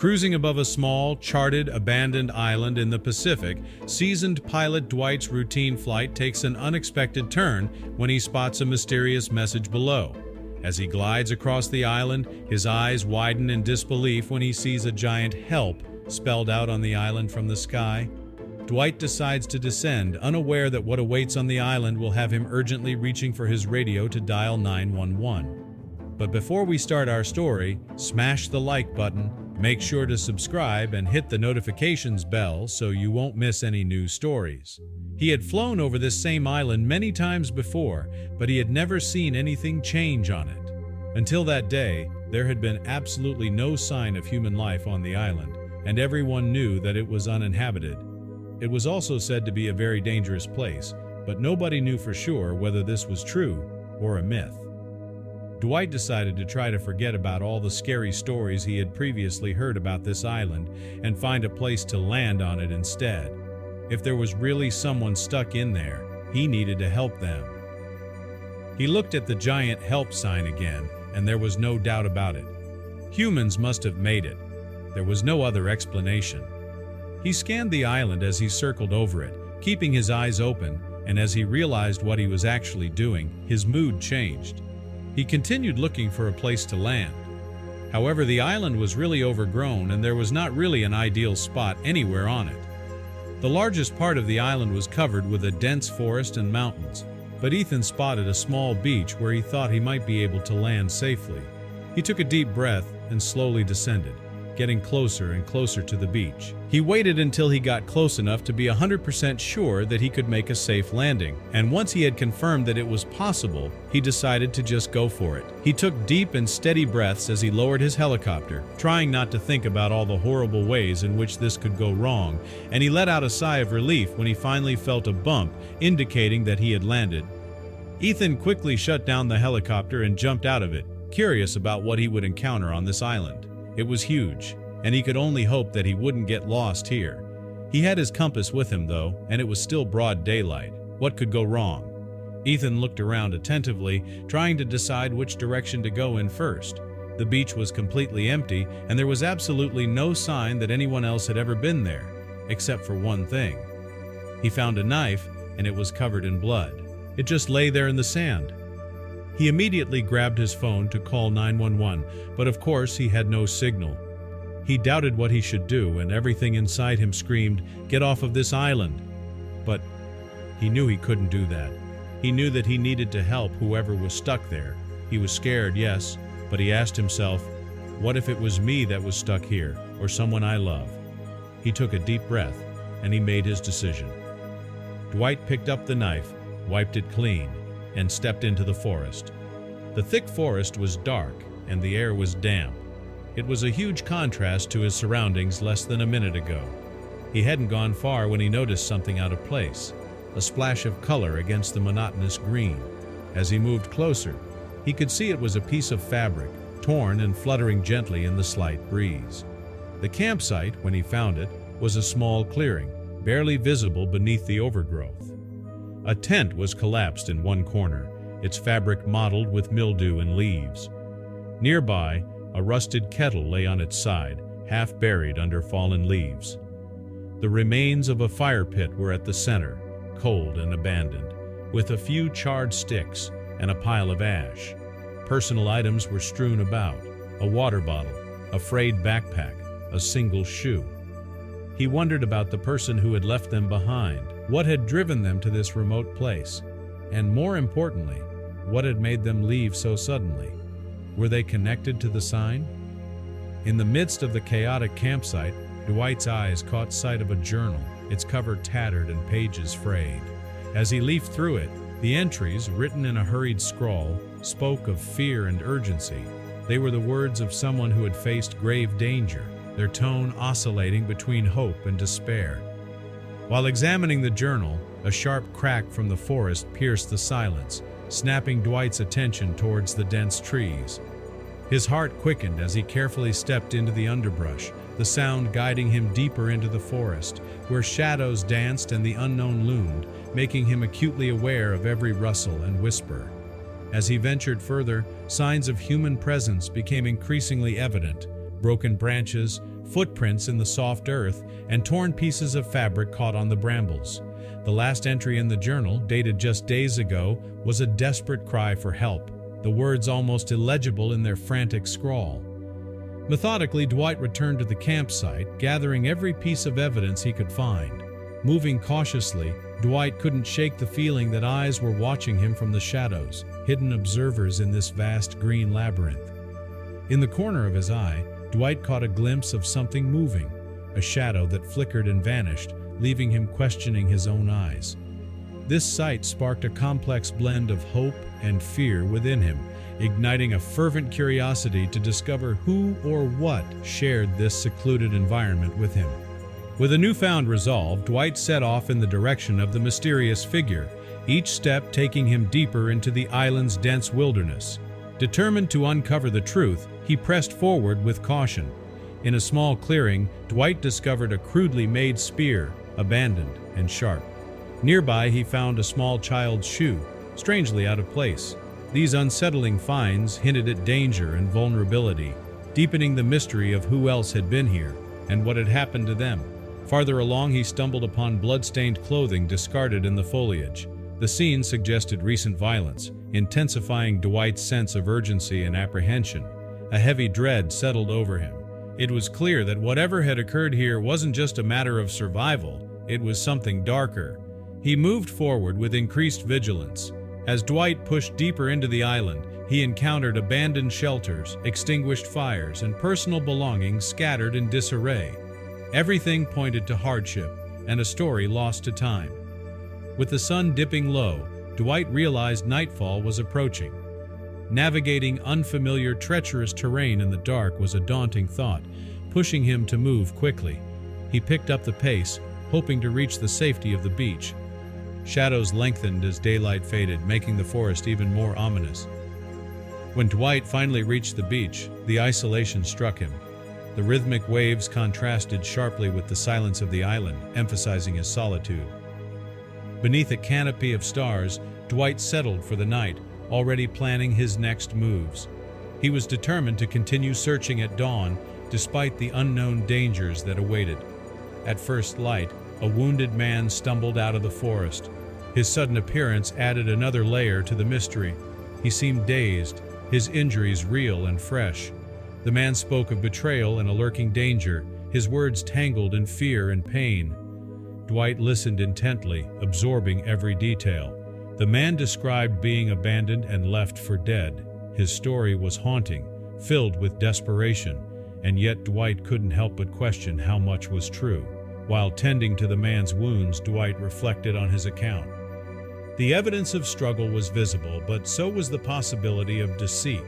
Cruising above a small, charted, abandoned island in the Pacific, seasoned pilot Dwight's routine flight takes an unexpected turn when he spots a mysterious message below. As he glides across the island, his eyes widen in disbelief when he sees a giant "help" spelled out on the island from the sky. Dwight decides to descend, unaware that what awaits on the island will have him urgently reaching for his radio to dial 911. But before we start our story, smash the like button, make sure to subscribe, and hit the notifications bell so you won't miss any new stories. He had flown over this same island many times before, but he had never seen anything change on it. Until that day, there had been absolutely no sign of human life on the island, and everyone knew that it was uninhabited. It was also said to be a very dangerous place, but nobody knew for sure whether this was true or a myth. Dwight decided to try to forget about all the scary stories he had previously heard about this island and find a place to land on it instead. If there was really someone stuck in there, he needed to help them. He looked at the giant "help" sign again, and there was no doubt about it. Humans must have made it. There was no other explanation. He scanned the island as he circled over it, keeping his eyes open, and as he realized what he was actually doing, his mood changed. He continued looking for a place to land. However, the island was really overgrown and there was not really an ideal spot anywhere on it. The largest part of the island was covered with a dense forest and mountains, but Ethan spotted a small beach where he thought he might be able to land safely. He took a deep breath and slowly descended, getting closer and closer to the beach. He waited until he got close enough to be 100% sure that he could make a safe landing, and once he had confirmed that it was possible, he decided to just go for it. He took deep and steady breaths as he lowered his helicopter, trying not to think about all the horrible ways in which this could go wrong, and he let out a sigh of relief when he finally felt a bump, indicating that he had landed. Ethan quickly shut down the helicopter and jumped out of it, curious about what he would encounter on this island. It was huge, and he could only hope that he wouldn't get lost here. He had his compass with him, though, and it was still broad daylight. What could go wrong? Ethan looked around attentively, trying to decide which direction to go in first. The beach was completely empty, and there was absolutely no sign that anyone else had ever been there, except for one thing. He found a knife, and it was covered in blood. It just lay there in the sand. He immediately grabbed his phone to call 911, but of course he had no signal. He doubted what he should do, and everything inside him screamed, "Get off of this island!" But he knew he couldn't do that. He knew that he needed to help whoever was stuck there. He was scared, yes, but he asked himself, what if it was me that was stuck here, or someone I love? He took a deep breath, and he made his decision. Dwight picked up the knife, wiped it clean, and stepped into the forest. The thick forest was dark, and the air was damp. It was a huge contrast to his surroundings less than a minute ago. He hadn't gone far when he noticed something out of place, a splash of color against the monotonous green. As he moved closer, he could see it was a piece of fabric, torn and fluttering gently in the slight breeze. The campsite, when he found it, was a small clearing, barely visible beneath the overgrowth. A tent was collapsed in one corner, its fabric mottled with mildew and leaves. Nearby, a rusted kettle lay on its side, half buried under fallen leaves. The remains of a fire pit were at the center, cold and abandoned, with a few charred sticks and a pile of ash. Personal items were strewn about: a water bottle, a frayed backpack, a single shoe. He wondered about the person who had left them behind. What had driven them to this remote place? And more importantly, what had made them leave so suddenly? Were they connected to the sign? In the midst of the chaotic campsite, Dwight's eyes caught sight of a journal, its cover tattered and pages frayed. As he leafed through it, the entries, written in a hurried scrawl, spoke of fear and urgency. They were the words of someone who had faced grave danger, their tone oscillating between hope and despair. While examining the journal, a sharp crack from the forest pierced the silence, snapping Dwight's attention towards the dense trees. His heart quickened as he carefully stepped into the underbrush, the sound guiding him deeper into the forest, where shadows danced and the unknown loomed, making him acutely aware of every rustle and whisper. As he ventured further, signs of human presence became increasingly evident: broken branches, footprints in the soft earth, and torn pieces of fabric caught on the brambles. The last entry in the journal, dated just days ago, was a desperate cry for help, the words almost illegible in their frantic scrawl. Methodically, Dwight returned to the campsite, gathering every piece of evidence he could find. Moving cautiously, Dwight couldn't shake the feeling that eyes were watching him from the shadows, hidden observers in this vast green labyrinth. In the corner of his eye, Dwight caught a glimpse of something moving, a shadow that flickered and vanished, leaving him questioning his own eyes. This sight sparked a complex blend of hope and fear within him, igniting a fervent curiosity to discover who or what shared this secluded environment with him. With a newfound resolve, Dwight set off in the direction of the mysterious figure, each step taking him deeper into the island's dense wilderness. Determined to uncover the truth, he pressed forward with caution. In a small clearing, Dwight discovered a crudely made spear, abandoned and sharp. Nearby, he found a small child's shoe, strangely out of place. These unsettling finds hinted at danger and vulnerability, deepening the mystery of who else had been here and what had happened to them. Farther along, he stumbled upon blood-stained clothing discarded in the foliage. The scene suggested recent violence, intensifying Dwight's sense of urgency and apprehension. A heavy dread settled over him. It was clear that whatever had occurred here wasn't just a matter of survival, it was something darker. He moved forward with increased vigilance. As Dwight pushed deeper into the island, he encountered abandoned shelters, extinguished fires, and personal belongings scattered in disarray. Everything pointed to hardship and a story lost to time. With the sun dipping low, Dwight realized nightfall was approaching. Navigating unfamiliar, treacherous terrain in the dark was a daunting thought, pushing him to move quickly. He picked up the pace, hoping to reach the safety of the beach. Shadows lengthened as daylight faded, making the forest even more ominous. When Dwight finally reached the beach, the isolation struck him. The rhythmic waves contrasted sharply with the silence of the island, emphasizing his solitude. Beneath a canopy of stars, Dwight settled for the night, already planning his next moves. He was determined to continue searching at dawn, despite the unknown dangers that awaited. At first light, a wounded man stumbled out of the forest. His sudden appearance added another layer to the mystery. He seemed dazed, his injuries real and fresh. The man spoke of betrayal and a lurking danger, his words tangled in fear and pain. Dwight listened intently, absorbing every detail. The man described being abandoned and left for dead. His story was haunting, filled with desperation, and yet Dwight couldn't help but question how much was true. While tending to the man's wounds, Dwight reflected on his account. The evidence of struggle was visible, but so was the possibility of deceit.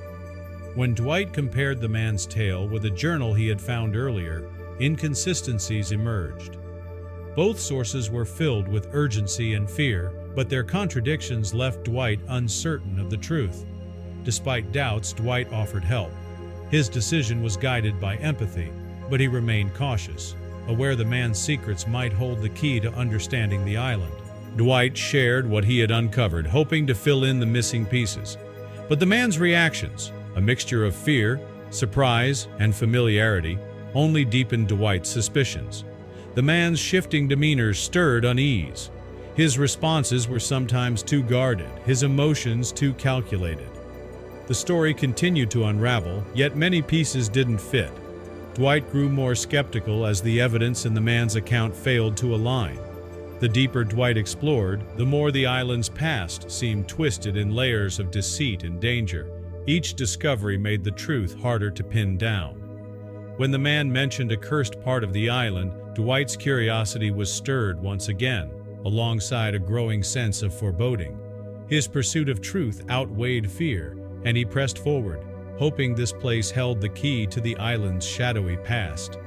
When Dwight compared the man's tale with a journal he had found earlier, inconsistencies emerged. Both sources were filled with urgency and fear, but their contradictions left Dwight uncertain of the truth. Despite doubts, Dwight offered help. His decision was guided by empathy, but he remained cautious, aware the man's secrets might hold the key to understanding the island. Dwight shared what he had uncovered, hoping to fill in the missing pieces. But the man's reactions, a mixture of fear, surprise, and familiarity, only deepened Dwight's suspicions. The man's shifting demeanor stirred unease. His responses were sometimes too guarded, his emotions too calculated. The story continued to unravel, yet many pieces didn't fit. Dwight grew more skeptical as the evidence in the man's account failed to align. The deeper Dwight explored, the more the island's past seemed twisted in layers of deceit and danger. Each discovery made the truth harder to pin down. When the man mentioned a cursed part of the island, Dwight's curiosity was stirred once again, alongside a growing sense of foreboding. His pursuit of truth outweighed fear, and he pressed forward, hoping this place held the key to the island's shadowy past.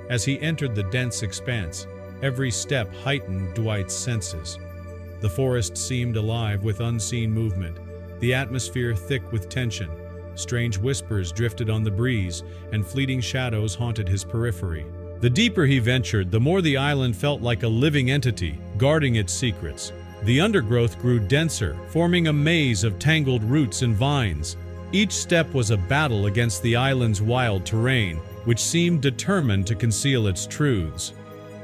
As he entered the dense expanse, every step heightened Dwight's senses. The forest seemed alive with unseen movement, the atmosphere thick with tension. Strange whispers drifted on the breeze, and fleeting shadows haunted his periphery. The deeper he ventured, the more the island felt like a living entity, guarding its secrets. The undergrowth grew denser, forming a maze of tangled roots and vines. Each step was a battle against the island's wild terrain, which seemed determined to conceal its truths.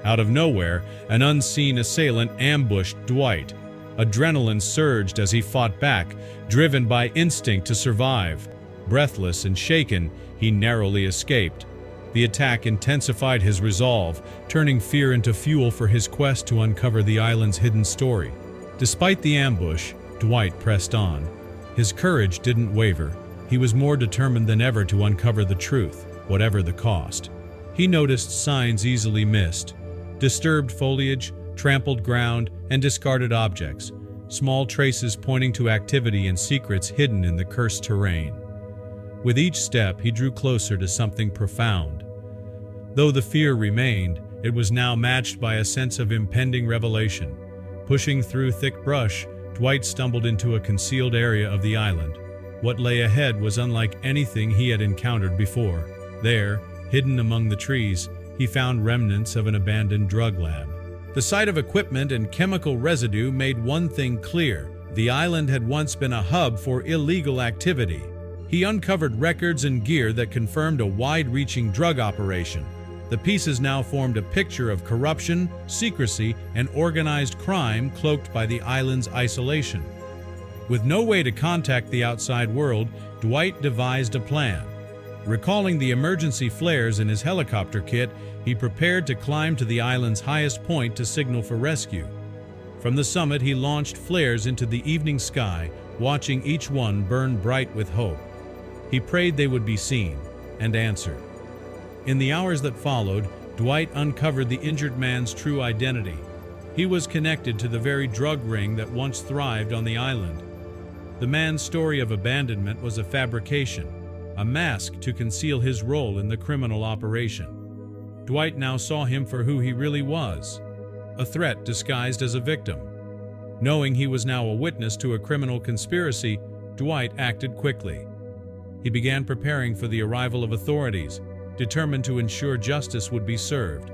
Out of nowhere, an unseen assailant ambushed Dwight. Adrenaline surged as he fought back, driven by instinct to survive. Breathless and shaken, he narrowly escaped. The attack intensified his resolve, turning fear into fuel for his quest to uncover the island's hidden story. Despite the ambush, Dwight pressed on. His courage didn't waver. He was more determined than ever to uncover the truth, whatever the cost. He noticed signs easily missed: disturbed foliage, trampled ground, and discarded objects, small traces pointing to activity and secrets hidden in the cursed terrain. With each step, he drew closer to something profound. Though the fear remained, it was now matched by a sense of impending revelation. Pushing through thick brush, Dwight stumbled into a concealed area of the island. What lay ahead was unlike anything he had encountered before. There, hidden among the trees, he found remnants of an abandoned drug lab. The sight of equipment and chemical residue made one thing clear: the island had once been a hub for illegal activity. He uncovered records and gear that confirmed a wide-reaching drug operation. The pieces now formed a picture of corruption, secrecy, and organized crime cloaked by the island's isolation. With no way to contact the outside world, Dwight devised a plan. Recalling the emergency flares in his helicopter kit, he prepared to climb to the island's highest point to signal for rescue. From the summit, he launched flares into the evening sky, watching each one burn bright with hope. He prayed they would be seen and answered. In the hours that followed, Dwight uncovered the injured man's true identity. He was connected to the very drug ring that once thrived on the island. The man's story of abandonment was a fabrication, a mask to conceal his role in the criminal operation. Dwight now saw him for who he really was, a threat disguised as a victim. Knowing he was now a witness to a criminal conspiracy, Dwight acted quickly. He began preparing for the arrival of authorities, determined to ensure justice would be served.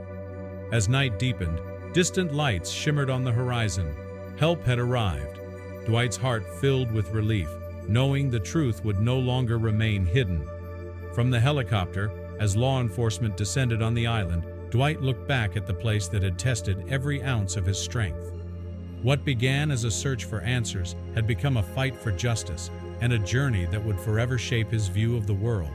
As night deepened, distant lights shimmered on the horizon. Help had arrived. Dwight's heart filled with relief, knowing the truth would no longer remain hidden. From the helicopter, as law enforcement descended on the island, Dwight looked back at the place that had tested every ounce of his strength. What began as a search for answers had become a fight for justice and a journey that would forever shape his view of the world.